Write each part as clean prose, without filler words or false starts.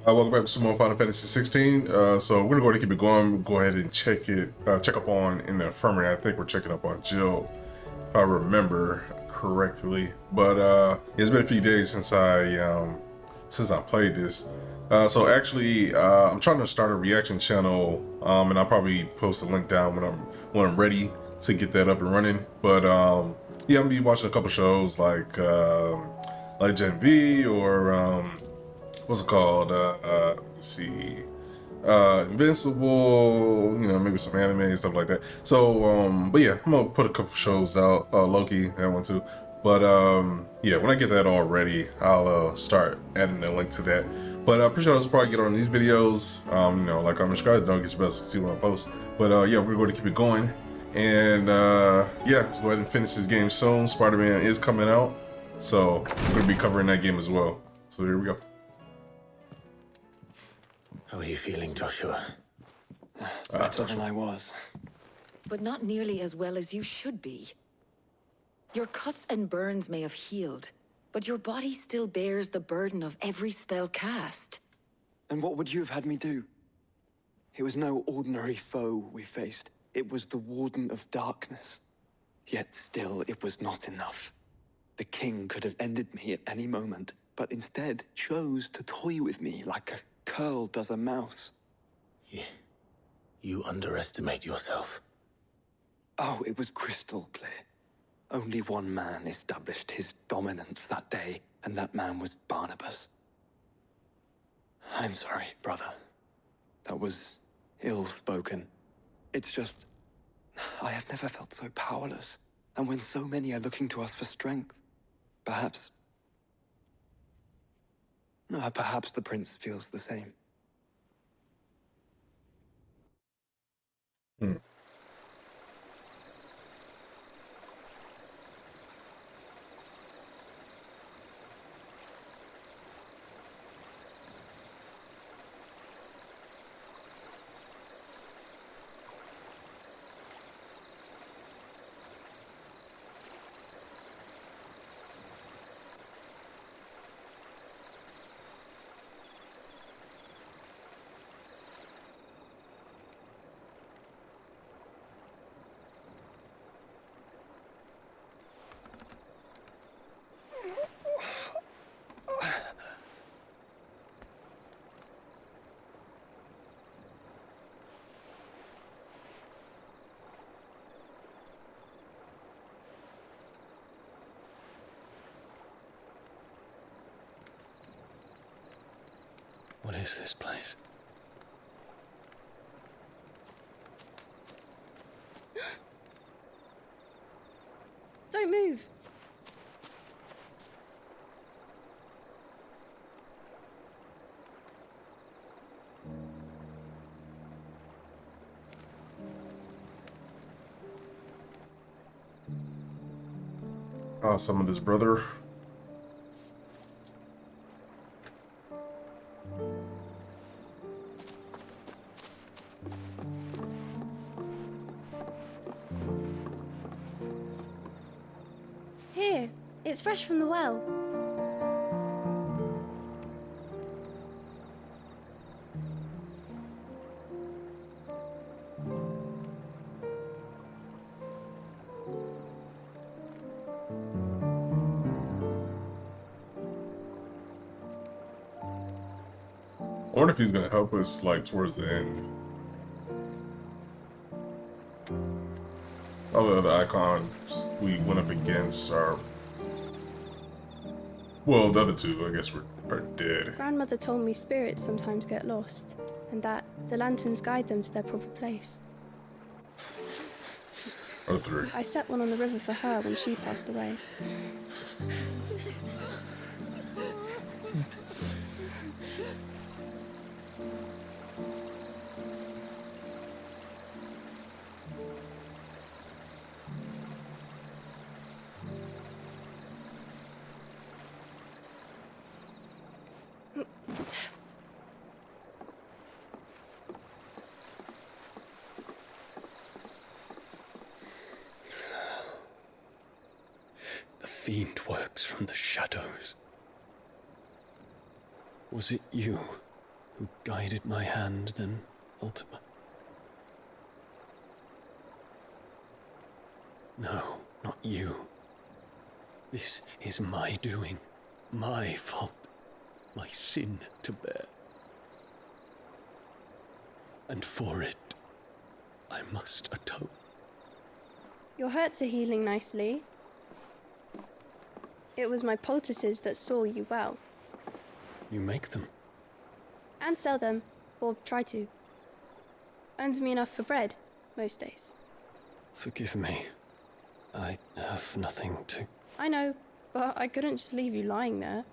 Welcome back to some more Final Fantasy 16. So we're gonna go ahead and keep it going. Go ahead and check up on in the infirmary. I think we're checking up on Jill, if I remember correctly. But it's been a few days since I played this. So actually, I'm trying to start a reaction channel, and I'll probably post a link down when I'm ready to get that up and running. But yeah, I'm gonna be watching a couple shows like Gen V or what's it called? Let's see, Invincible. You know, maybe some anime and stuff like that. So, but yeah, I'm gonna put a couple shows out. Loki, that one too. But yeah, when I get that all ready, I'll start adding a link to that. But I'm pretty sure I'll probably get on these videos. You know, like I'm subscribed, don't get your best to see what I post. But yeah, we're going to keep it going. And yeah, let's go ahead and finish this game soon. Spider-Man is coming out, so we're gonna be covering that game as well. So here we go. How are you feeling, Joshua? Better than I was. But not nearly as well as you should be. Your cuts and burns may have healed, but your body still bears the burden of every spell cast. And what would you have had me do? It was no ordinary foe we faced. It was the Warden of Darkness. Yet still, it was not enough. The king could have ended me at any moment, but instead chose to toy with me like a curl does a mouse. Yeah. You underestimate yourself. Oh, it was crystal clear. Only one man established his dominance that day, and that man was Barnabas. I'm sorry, brother. That was ill-spoken. It's just, I have never felt so powerless. And when so many are looking to us for strength, perhaps the prince feels the same. What is this place? Don't move. Summoned his brother. Here, it's fresh from the well. I wonder if he's gonna help us like towards the end. All the other icons we went up against are, well, the other two I guess are dead. Grandmother told me spirits sometimes get lost, and that the lanterns guide them to their proper place. Or three. I set one on the river for her when she passed away. fiend works from the shadows. Was it you who guided my hand then, Ultima? No, not you. This is my doing, my fault, my sin to bear. And for it, I must atone. Your hurts are healing nicely. It was my poultices that saw you well. You make them? And sell them, or try to. Earns me enough for bread, most days. Forgive me. I have nothing to... I know, but I couldn't just leave you lying there.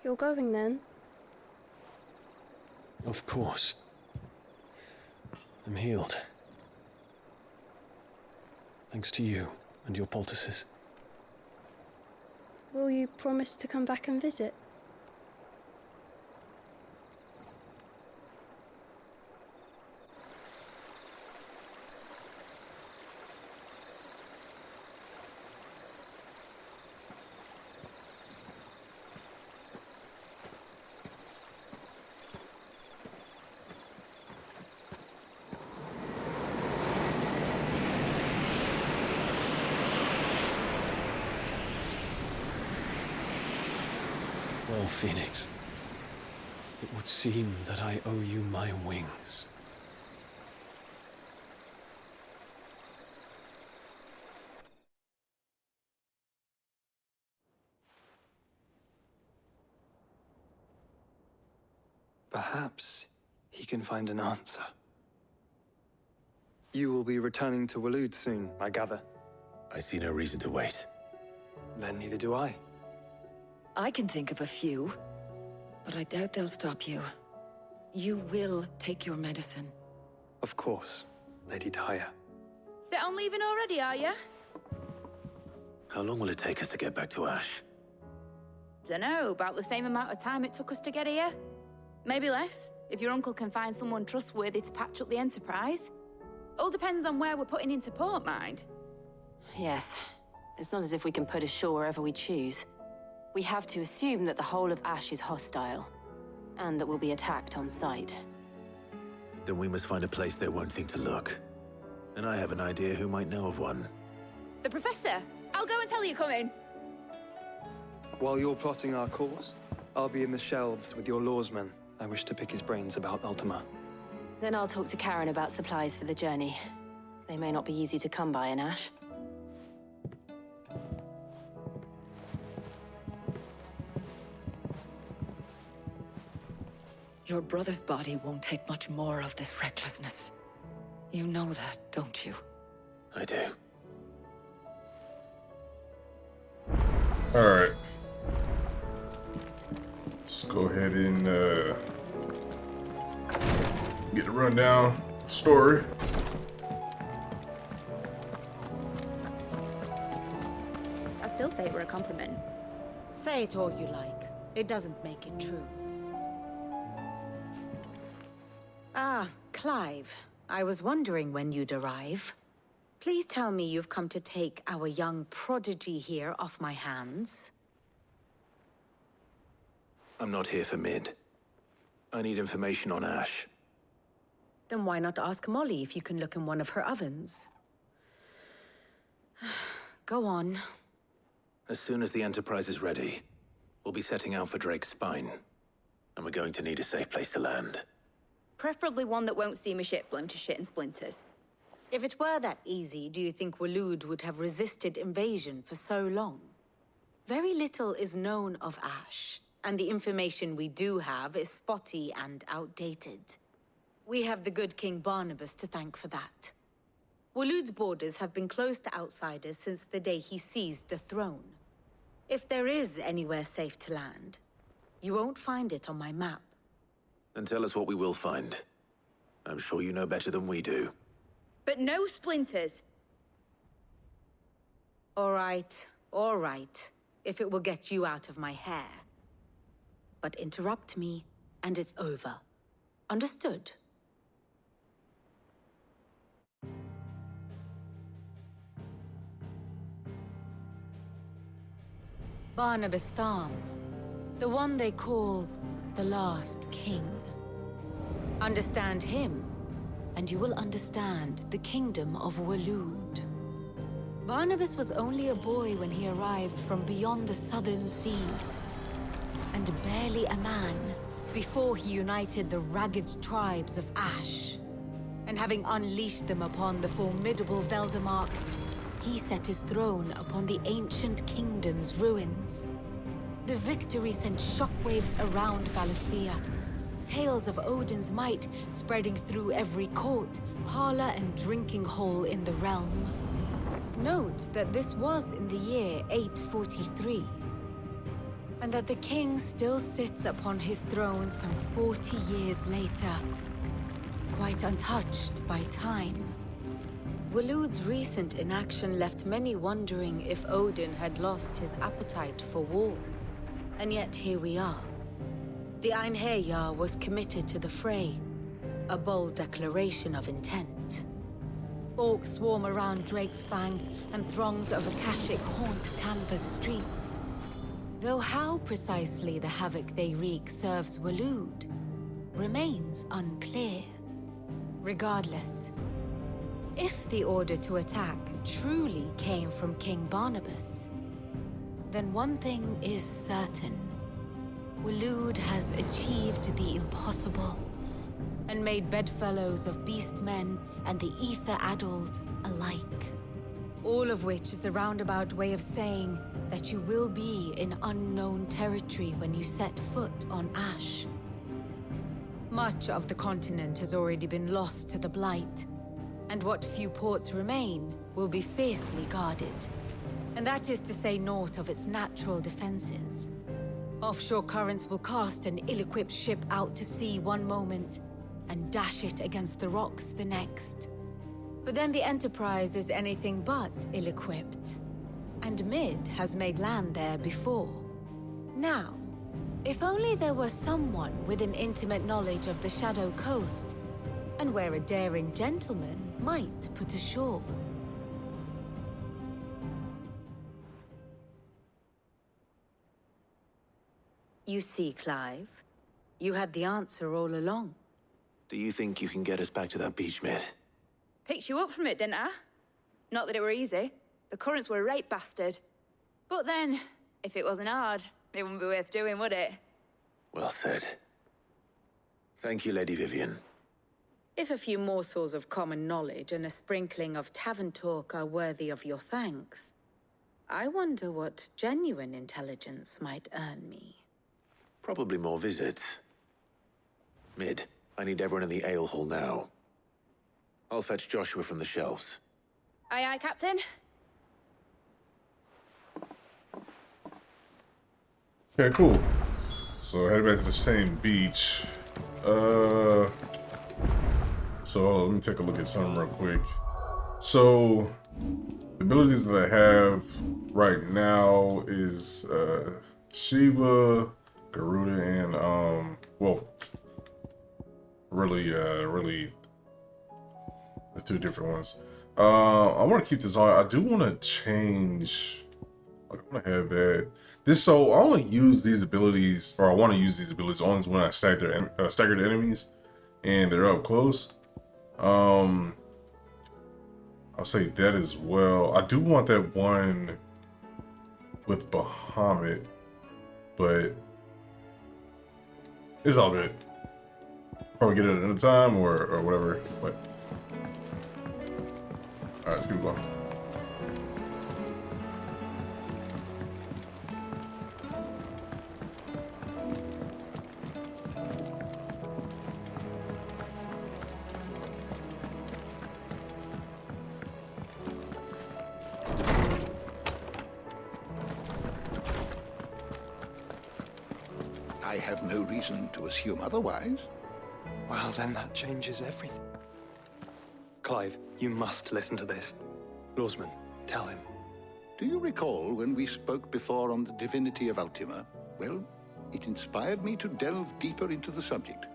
You're going then? Of course. I'm healed. Thanks to you and your poultices. Will you promise to come back and visit? Well, Phoenix, it would seem that I owe you my wings. Perhaps he can find an answer. You will be returning to Waloed soon, I gather. I see no reason to wait. Then neither do I. I can think of a few, but I doubt they'll stop you. You will take your medicine. Of course, Lady Daya. Set on leaving already, are you? How long will it take us to get back to Ash? Dunno, about the same amount of time it took us to get here. Maybe less, if your uncle can find someone trustworthy to patch up the Enterprise. All depends on where we're putting into port, mind. Yes. It's not as if we can put ashore wherever we choose. We have to assume that the whole of Ash is hostile, and that we'll be attacked on sight. Then we must find a place they won't think to look. And I have an idea who might know of one. The Professor! I'll go and tell you coming! While you're plotting our course, I'll be in the shelves with your lawsman. I wish to pick his brains about Ultima. Then I'll talk to Karen about supplies for the journey. They may not be easy to come by in Ash. Your brother's body won't take much more of this recklessness. You know that, don't you? I do. Alright. Let's go ahead and get the rundown story. I still say it were a compliment. Say it all you like. It doesn't make it true. Ah, Clive. I was wondering when you'd arrive. Please tell me you've come to take our young prodigy here off my hands. I'm not here for Mid. I need information on Ash. Then why not ask Molly if you can look in one of her ovens? Go on. As soon as the Enterprise is ready, we'll be setting out for Drake's Spine. And we're going to need a safe place to land. Preferably one that won't see my ship blown to shit and splinters. If it were that easy, do you think Waloed would have resisted invasion for so long? Very little is known of Ash, and the information we do have is spotty and outdated. We have the good King Barnabas to thank for that. Waloed's borders have been closed to outsiders since the day he seized the throne. If there is anywhere safe to land, you won't find it on my map. Then tell us what we will find. I'm sure you know better than we do. But no splinters. All right, all right. if it will get you out of my hair. But interrupt me, and it's over. Understood? Barnabas Tharm, the one they call the Last King. Understand him, and you will understand the kingdom of Waloed. Barnabas was only a boy when he arrived from beyond the southern seas, and barely a man before he united the ragged tribes of Ash. And having unleashed them upon the formidable Veldamark, he set his throne upon the ancient kingdom's ruins. The victory sent shockwaves around Valisthea, tales of Odin's might spreading through every court, parlor, and drinking hole in the realm. Note that this was in the year 843, and that the king still sits upon his throne some 40 years later, quite untouched by time. Waloed's recent inaction left many wondering if Odin had lost his appetite for war. And yet here we are. The Einherjar was committed to the fray, a bold declaration of intent. Orcs swarm around Drake's Fang, and throngs of Akashic haunt Canva's streets. Though how precisely the havoc they wreak serves Waloed remains unclear. Regardless, if the order to attack truly came from King Barnabas, then one thing is certain. Waloed has achieved the impossible, and made bedfellows of beastmen and the ether-addled alike. All of which is a roundabout way of saying that you will be in unknown territory when you set foot on Ash. Much of the continent has already been lost to the Blight, and what few ports remain will be fiercely guarded. And that is to say naught of its natural defenses. Offshore currents will cast an ill-equipped ship out to sea one moment, and dash it against the rocks the next. But then the Enterprise is anything but ill-equipped, and Mid has made land there before. Now, if only there were someone with an intimate knowledge of the Shadow Coast, and where a daring gentleman might put ashore. You see, Clive, you had the answer all along. Do you think you can get us back to that beach, Mid? Picked you up from it, didn't I? Not that it were easy. The currents were a right bastard. But then, if it wasn't hard, it wouldn't be worth doing, would it? Well said. Thank you, Lady Vivian. If a few morsels of common knowledge and a sprinkling of tavern talk are worthy of your thanks, I wonder what genuine intelligence might earn me. Probably more visits. Mid, I need everyone in the ale hall now. I'll fetch Joshua from the shelves. Aye, aye, Captain. Okay, cool. So head back to the same beach. So let me take a look at something real quick. So the abilities that I have right now is Shiva, Garuda, and well, really the two different ones. I want to keep this on. I do want to change. I want to have that. So I only use these abilities, or I want to use these abilities only when I stagger the enemies and they're up close. I'll say that as well. I do want that one with Bahamut, but it's all good. Probably get it at another time or whatever. But all right, let's keep going. I have no reason to assume otherwise. Well, then that changes everything. Clive, you must listen to this. Lawsman, tell him. Do you recall when we spoke before on the divinity of Ultima? Well, it inspired me to delve deeper into the subject.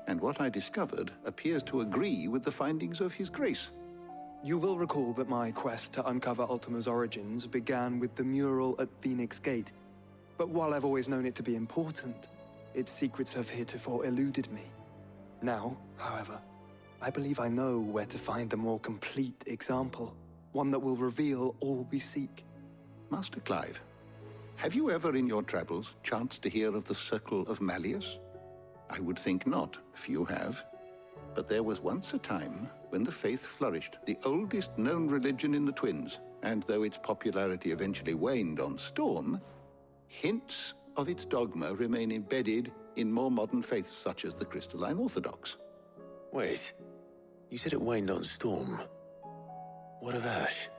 And what I discovered appears to agree with the findings of His Grace. You will recall that my quest to uncover Ultima's origins began with the mural at Phoenix Gate. But while I've always known it to be important, its secrets have heretofore eluded me. Now, however, I believe I know where to find the more complete example, one that will reveal all we seek. Master Clive, have you ever in your travels chanced to hear of the Circle of Malleus? I would think not, few have. But there was once a time when the faith flourished, the oldest known religion in the Twins, and though its popularity eventually waned on Storm, hints of its dogma remain embedded in more modern faiths such as the Crystalline Orthodox. Wait, you said it waned on Storm. What of Ash?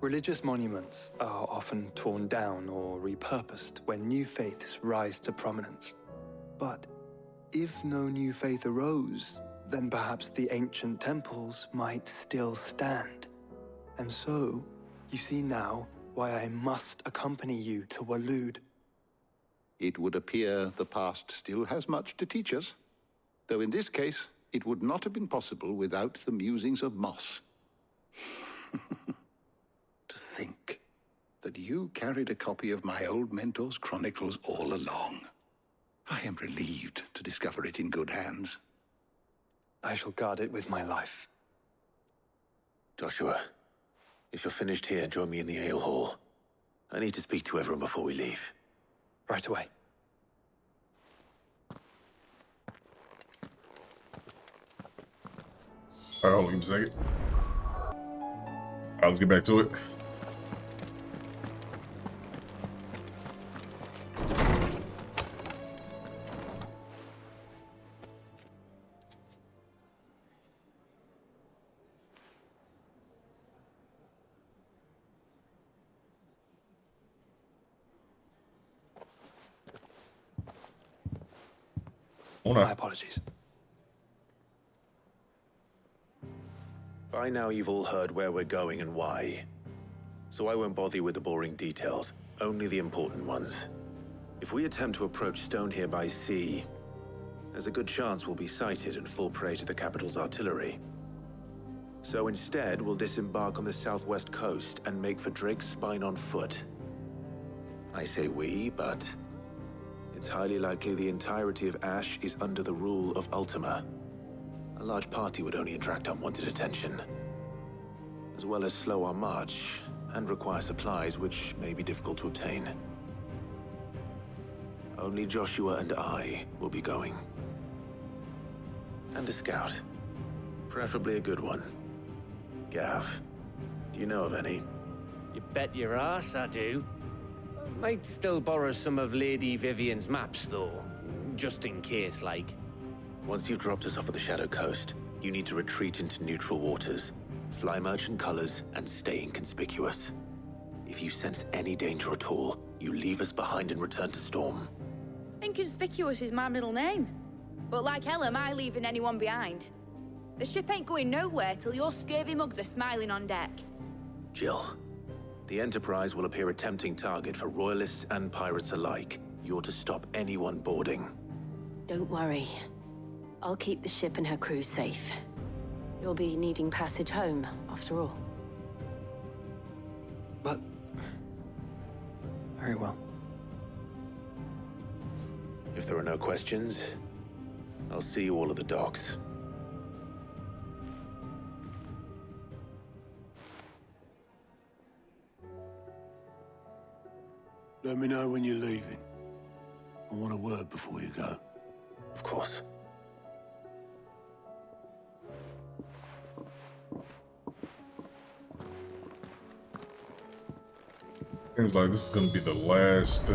Religious monuments are often torn down or repurposed when new faiths rise to prominence. But if no new faith arose, then perhaps the ancient temples might still stand. And so, you see now why I must accompany you to Waloed. It would appear the past still has much to teach us, though in this case, it would not have been possible without the musings of Moss. To think that you carried a copy of my old mentor's chronicles all along. I am relieved to discover it in good hands. I shall guard it with my life. Joshua, if you're finished here, join me in the ale hall. I need to speak to everyone before we leave. Right away. Alright, hold on a second. Alright, let's get back to it. My apologies. By now you've all heard where we're going and why. So I won't bother you with the boring details, only the important ones. If we attempt to approach Stone here by sea, there's a good chance we'll be sighted and fall prey to the capital's artillery. So instead, we'll disembark on the southwest coast and make for Drake's Spine on foot. I say we, but it's highly likely the entirety of Ash is under the rule of Ultima. A large party would only attract unwanted attention, as well as slow our march and require supplies which may be difficult to obtain. Only Joshua and I will be going. And a scout. Preferably a good one. Gav, do you know of any? You bet your ass I do. Might still borrow some of Lady Vivian's maps, though. Just in case, like. Once you've dropped us off at the Shadow Coast, you need to retreat into neutral waters, fly merchant colors, and stay inconspicuous. If you sense any danger at all, you leave us behind and return to Storm. Inconspicuous is my middle name. But like hell am I leaving anyone behind. The ship ain't going nowhere till your scurvy mugs are smiling on deck. Jill, the Enterprise will appear a tempting target for royalists and pirates alike. You're to stop anyone boarding. Don't worry. I'll keep the ship and her crew safe. You'll be needing passage home, after all. But... very well. If there are no questions, I'll see you all at the docks. Let me know when you're leaving. I want a word before you go. Of course. Seems like this is gonna be the last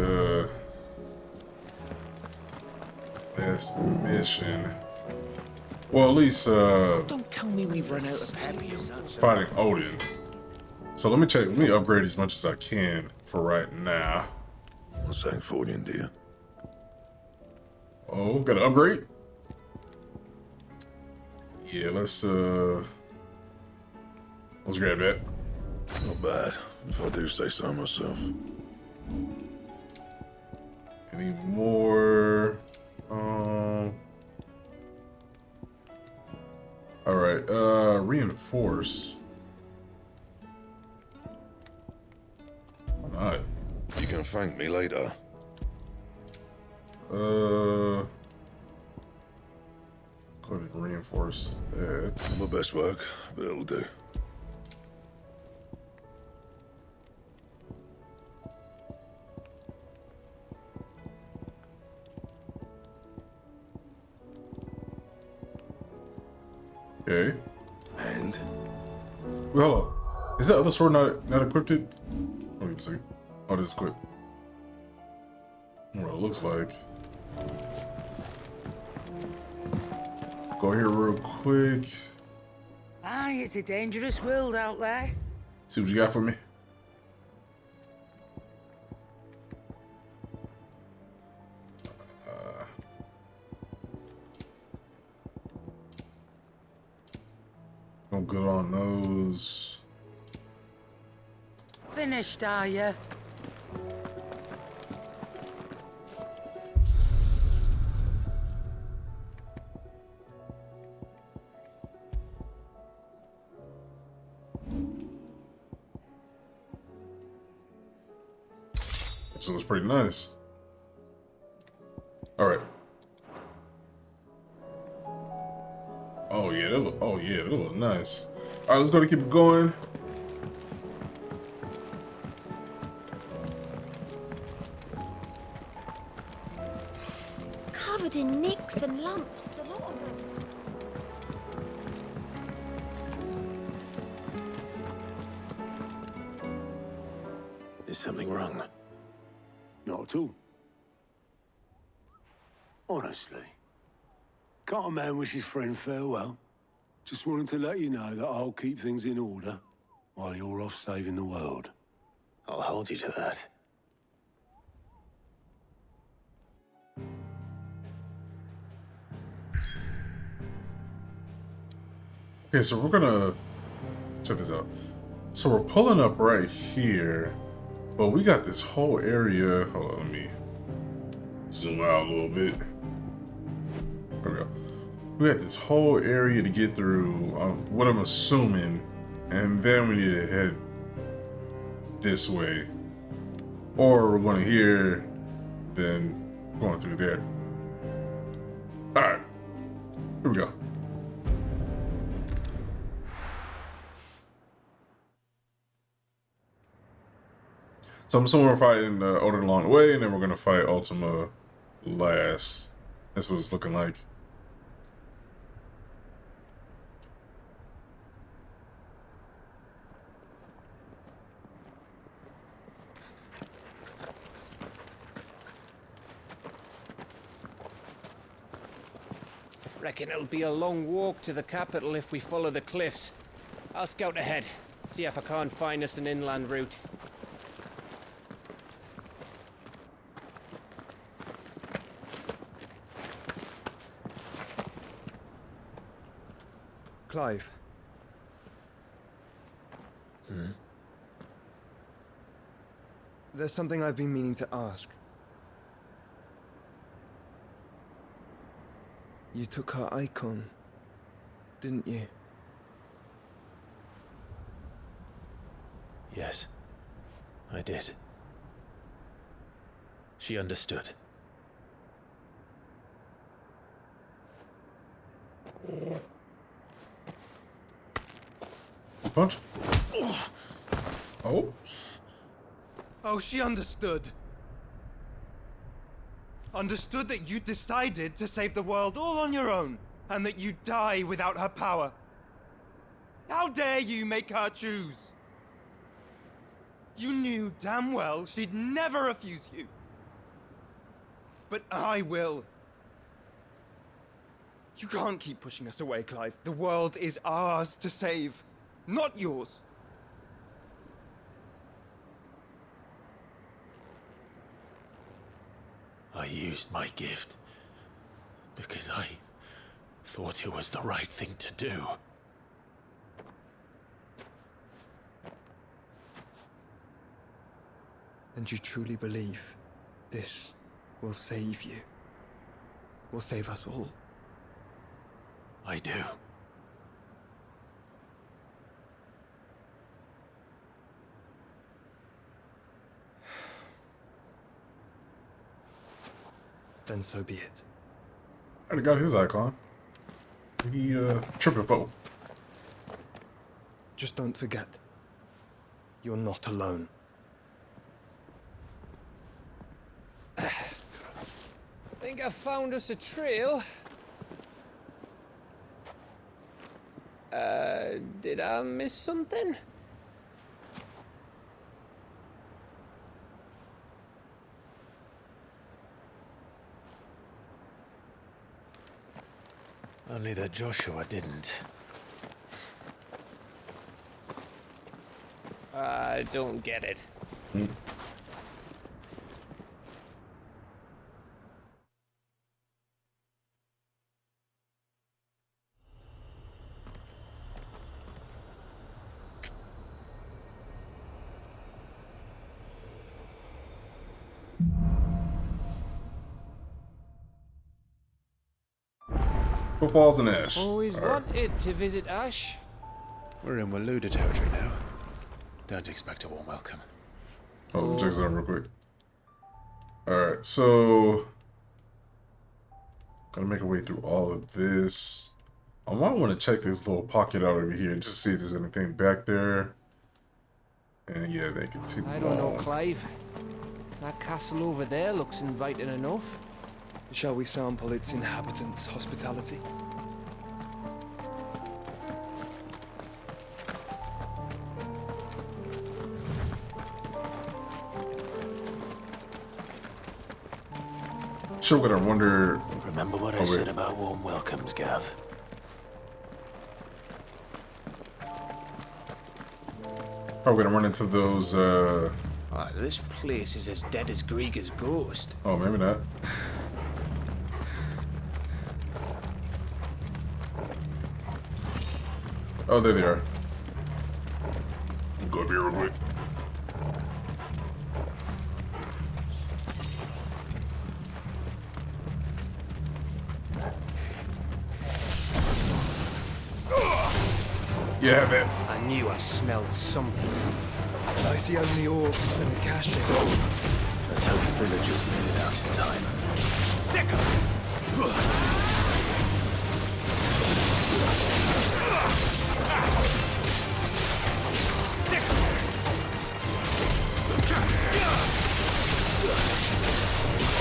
last mission. Well, at least Don't tell me we've run out of Peppy. fighting Odin. So let me upgrade as much as I can for right now. What's that for you, dear? Oh, got an upgrade? Yeah, let's grab that. Not bad. if I do say so myself. Any more? All right. Reinforce. Why not? You can thank me later. Go ahead and reinforce that. My best work, but it'll do. Okay. And? Well, hold up. Is that other sword not equipped? Let me see. Oh, this is equipped. What it looks like. Go here real quick. Aye, it's a dangerous world out there. See what you got for me. I'm good on those. Finished, are you? This looks pretty nice. All right. Oh yeah, that look nice. All right, let's go to keep it going. Covered in nicks and lumps, the lot of them. Is something wrong? Not at all. Honestly. Can't a man wish his friend farewell? Just wanted to let you know that I'll keep things in order while you're off saving the world. I'll hold you to that. Okay, so we're gonna check this out. So we're pulling up right here, but we got this whole area. Hold on, let me zoom out a little bit. There we go. We got this whole area to get through, what I'm assuming, and then we need to head this way. Or we're going here, then going through there. Alright, here we go. So I'm assuming we're fighting Odin along the way, and then we're going to fight Ultima last. That's what it's looking like. Reckon it'll be a long walk to the capital if we follow the cliffs. I'll scout ahead, see if I can't find us an inland route. Clive. There's something I've been meaning to ask. You took her icon, didn't you? Yes, I did. She understood. Punch. Oh. Oh, she understood. Understood that you decided to save the world all on your own, and that you'd die without her power. How dare you make her choose? You knew damn well she'd never refuse you. But I will. You can't keep pushing us away, Clive. The world is ours to save, not yours. I used my gift because I thought it was the right thing to do. And you truly believe this will save you? Will save us all? I do. Then so be it. Already got his icon. He tripping folk. Just don't forget, you're not alone. Think I found us a trail. Did I miss something? Only that Joshua didn't. I don't get it. Footfalls and Ash. Always wanted to visit Ash. We're in Waluda territory now. Don't expect a warm welcome. Oh, check this out real quick. Alright, so gotta make our way through all of this. I might want to check this little pocket out over here just to see if there's anything back there. And yeah, they continue. I don't know, Clive. That castle over there looks inviting enough. Shall we sample its inhabitants' hospitality? Sure, we're gonna wonder. Remember what I said about warm welcomes, Gav? Probably gonna run into those. This place is as dead as Grieger's ghost. Oh, maybe not. Oh, there they are. Go up here real quick. Yeah, man. I knew I smelled something. I see only orcs and a cache. Let's hope the villagers made it out in time.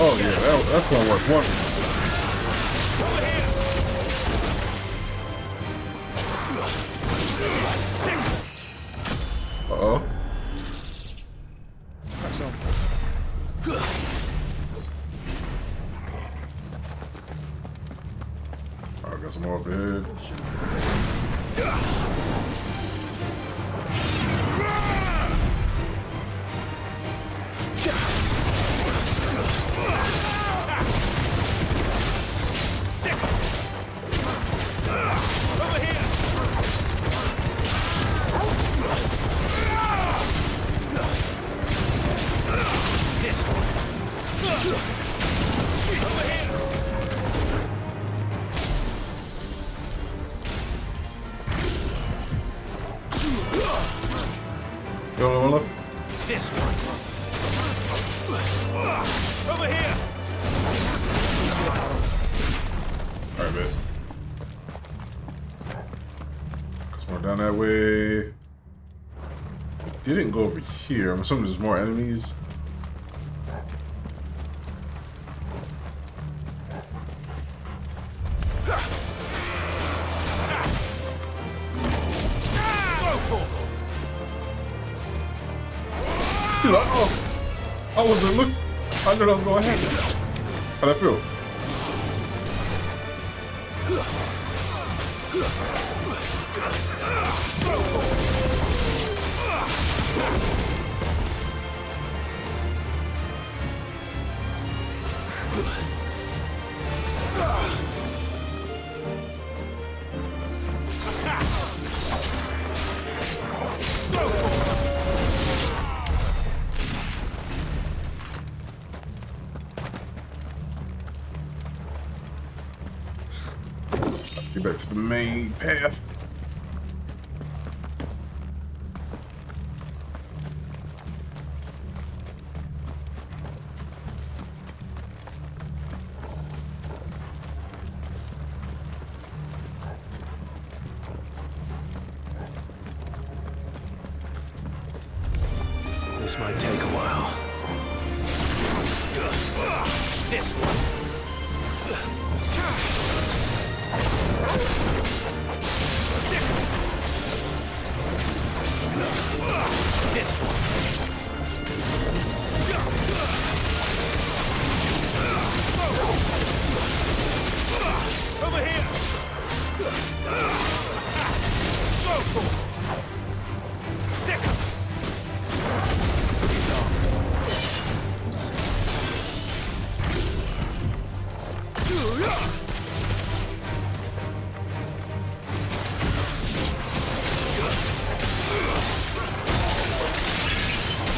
Oh yeah, that's gonna work wonderful. Uh-oh. That's all. Alright, got some more bed. Look. This one. Over here. Alright, bet. Some more down that way. Didn't go over here. I'm assuming there's more enemies. I wasn't looking. I knew that was going to happen. How'd that feel? Get back to the main path. This might take a while. This one. This one. Over here. Sick.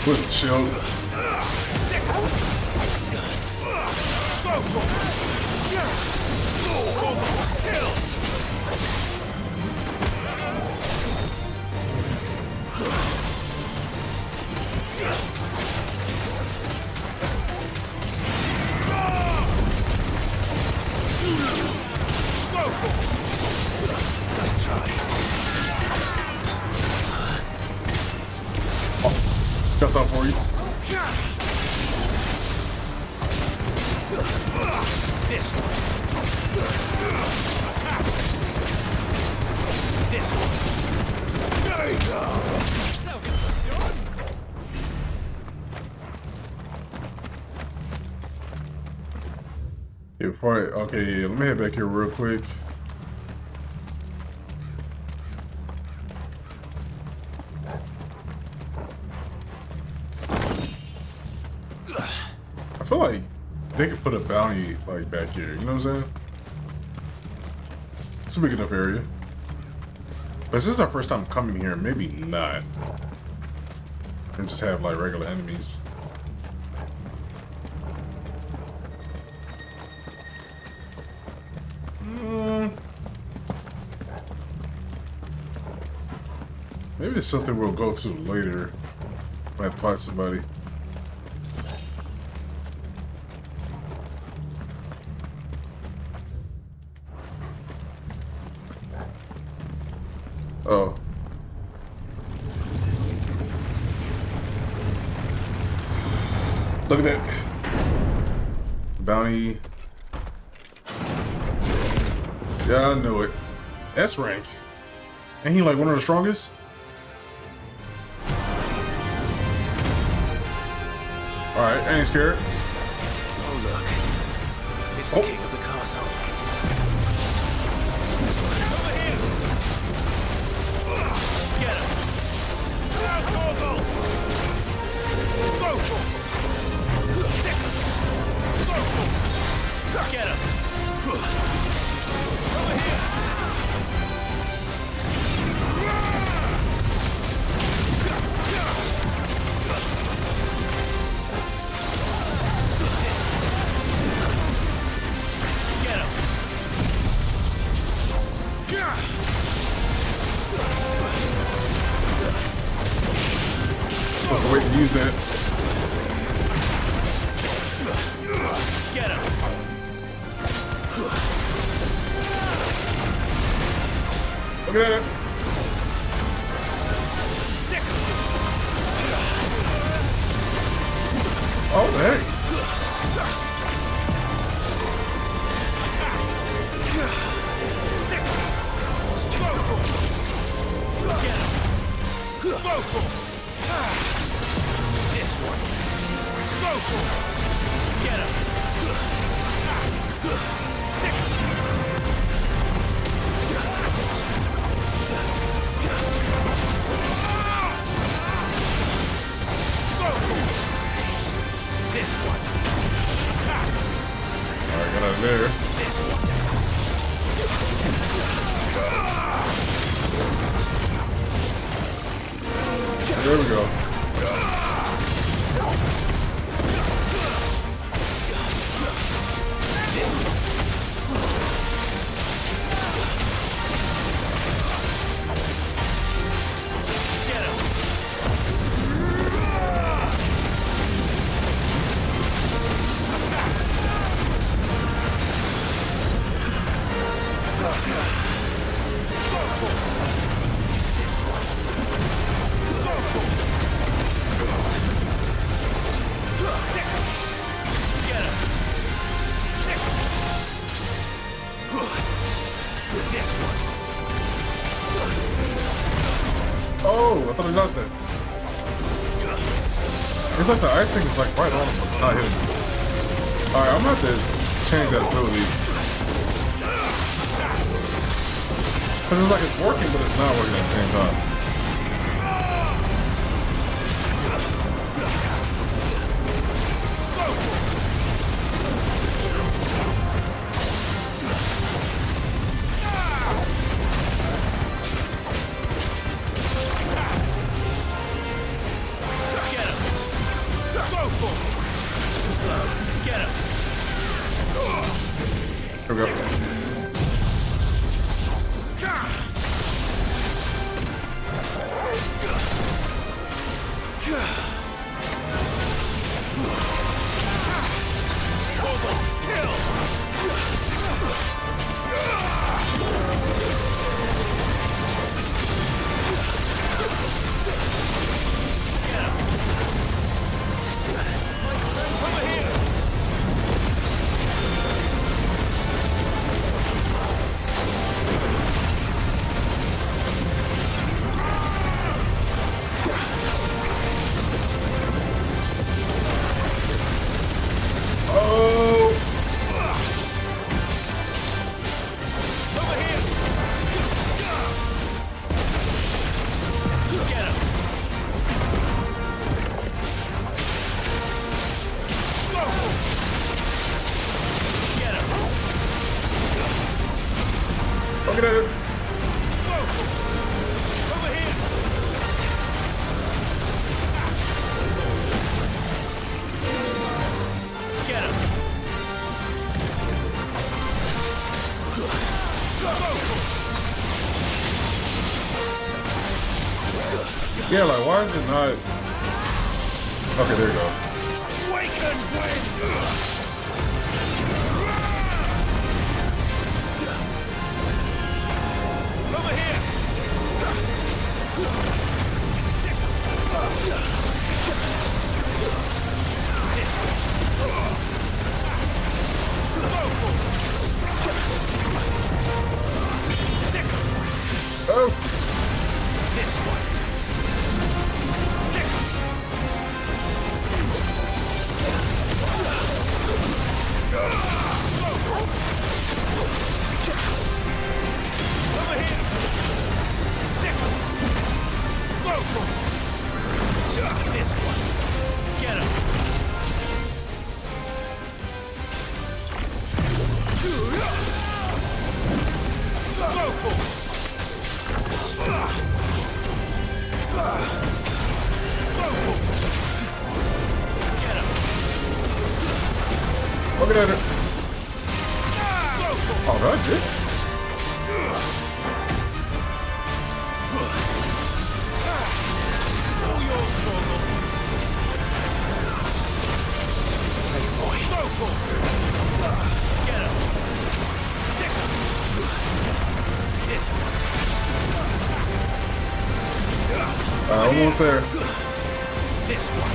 Push the shield. Nice try. Got something for you. This one. This one. Stay down. Yeah, before I, okay, yeah, let me head back here real quick. I feel like they could put a bounty like back here, you know what I'm saying? It's a big enough area. But this is our first time coming here, maybe not. And just have like regular enemies. Maybe it's something we'll go to later. Might have to fight somebody. Oh. Look at that. Bounty. Yeah, I knew it. S rank. Ain't he like one of the strongest? Alright, I ain't scared. Oh, look. It's the king of the castle. Over here! Get him! Get him! Over here! Wait to use that. Get him. Look at it. Oh, hey. This one. Go for it. Get him. This one. Alright, get out of there. This one. There we go. Oh, I thought I lost that. It's like the ice thing is like right on him. It's not hitting me. Alright, I'm gonna have to change that ability. Because it's like it's working, but it's not working at the same time. Here we go. Look at it. Yeah, like why is it not? Okay, there you go. Oh! This one. Over here. This one. Get him. Look at it. Oh, that this? Almost there. This one.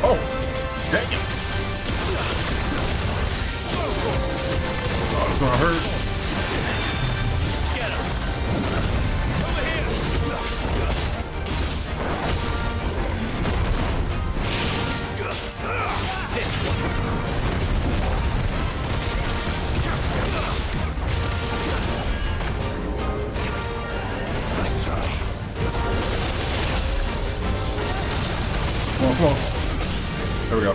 Oh, dang it. Oh, it's gonna hurt. Get him. Over here. This one. Nice try. Come on, come on. There we go.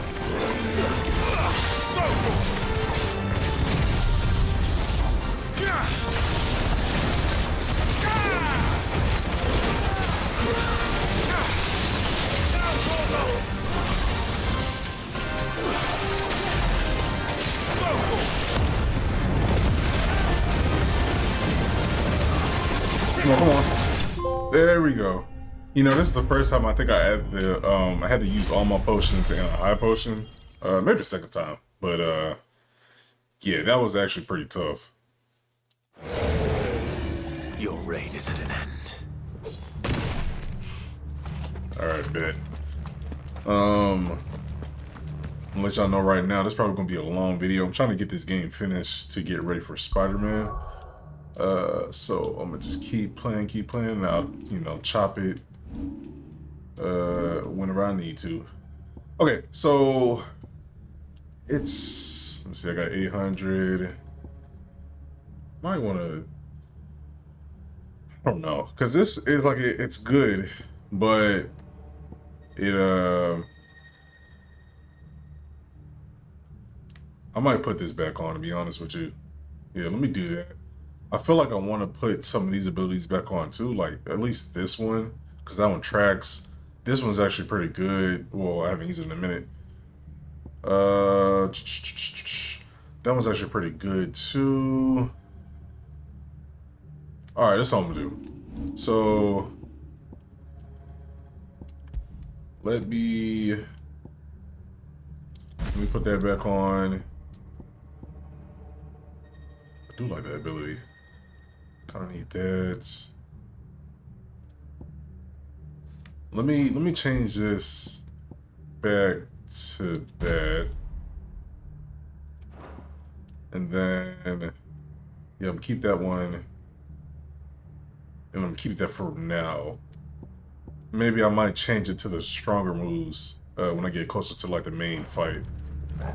Come on, come on. There we go. You know, this is the first time I think I had the I had to use all my potions in a high potion. Maybe the second time, but Yeah, that was actually pretty tough. Your reign is at an end. Alright, bet. I'll let y'all know right now, this is probably gonna be a long video. I'm trying to get this game finished to get ready for Spider-Man. So I'm gonna just keep playing, and I'll, you know, chop it whenever I need to. Okay, so it's, let's see, I got 800. Might wanna, I don't know, because this is like, it's good, but it, I might put this back on, to be honest with you. Yeah, let me do that. I feel like I want to put some of these abilities back on too, like at least this one, because that one tracks. This one's actually pretty good. Well, I haven't used it in a minute. That one's actually pretty good too. All right, that's all I'm gonna do. So let me put that back on. I do like that ability. Kind of need that. Let me change this back to that, and then yeah, I'm gonna keep that one, and I'm gonna keep that for now. Maybe I might change it to the stronger moves when I get closer to like the main fight.